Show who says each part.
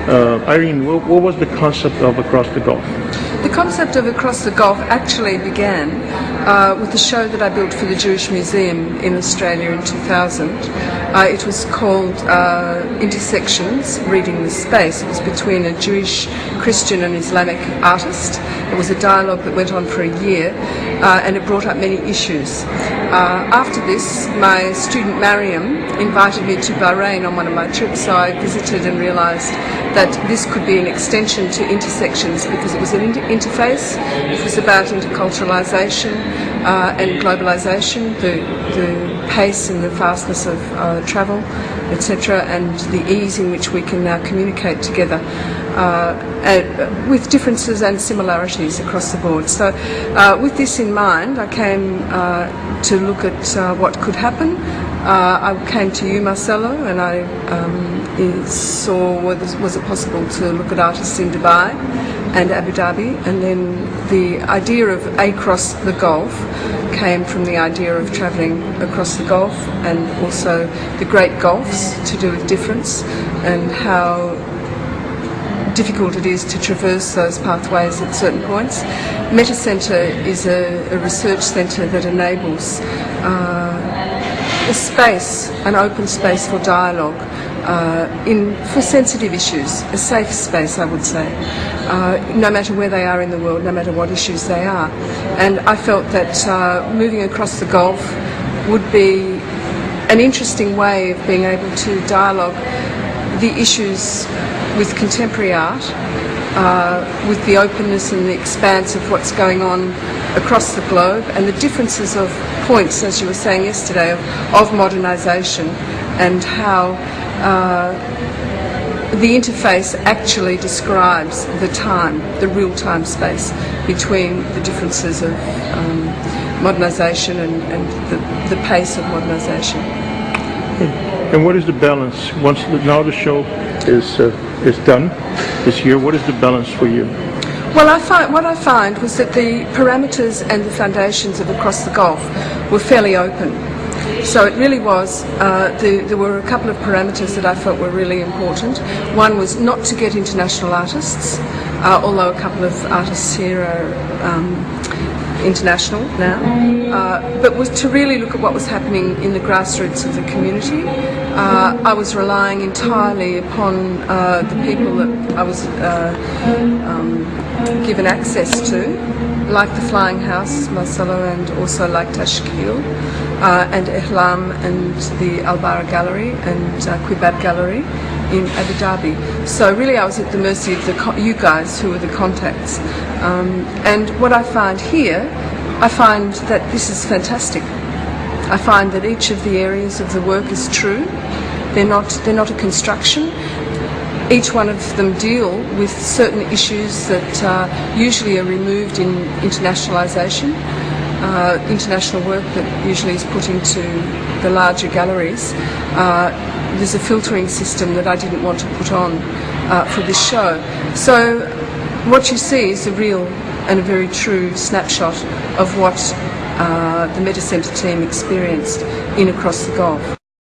Speaker 1: Irene, what was the concept of Across the Gulf?
Speaker 2: The concept of Across the Gulf actually began with the show that I built for the Jewish Museum in Australia in 2000. It was called Intersections, Reading the Space. It was between a Jewish, Christian and Islamic artist. It was a dialogue that went on for a year and it brought up many issues. After this, my student Mariam invited me to Bahrain on one of my trips, so I visited and realised that this could be an extension to Intersections because it was an interface. It was about interculturalisation and globalisation, the pace and the fastness of travel, etc., and the ease in which we can now communicate together with differences and similarities across the board. So with this in mind, I came to look at what could happen. I came to you, Marcelo, and I saw was it possible to look at artists in Dubai and Abu Dhabi, and then the idea of across the Gulf came from the idea of travelling across the Gulf and also the Great Gulfs to do with difference and how difficult it is to traverse those pathways at certain points. Meta Centre is a research centre that enables a space, an open space for dialogue for sensitive issues, a safe space, I would say, no matter where they are in the world, no matter what issues they are. And I felt that moving across the Gulf would be an interesting way of being able to dialogue the issues with contemporary art, with the openness and the expanse of what's going on across the globe and the differences of points, as you were saying yesterday, of modernisation and how the interface actually describes the time, the real-time space between the differences of modernisation and the pace of modernisation.
Speaker 1: And what is the balance? Now the show is done this year, what is the balance for you?
Speaker 2: Well, what I find was that the parameters and the foundations of Across the Gulf were fairly open. So it really was, there were a couple of parameters that I felt were really important. One was not to get international artists, although a couple of artists here are international now, but was to really look at what was happening in the grassroots of the community. I was relying entirely upon the people that I was given access to, like the Flying House, Marcelo, and also like Tashkil and Ihlam and the Al-Bara Gallery and Quibab Gallery in Abu Dhabi. So really I was at the mercy of you guys who were the contacts. And what I find here, I find that this is fantastic. I find that each of the areas of the work is true. They're not a construction. Each one of them deal with certain issues that usually are removed in internationalisation, international work that usually is put into the larger galleries. There's a filtering system that I didn't want to put on for this show. So what you see is a real and a very true snapshot of what the Meta Centre team experienced in Across the Gulf.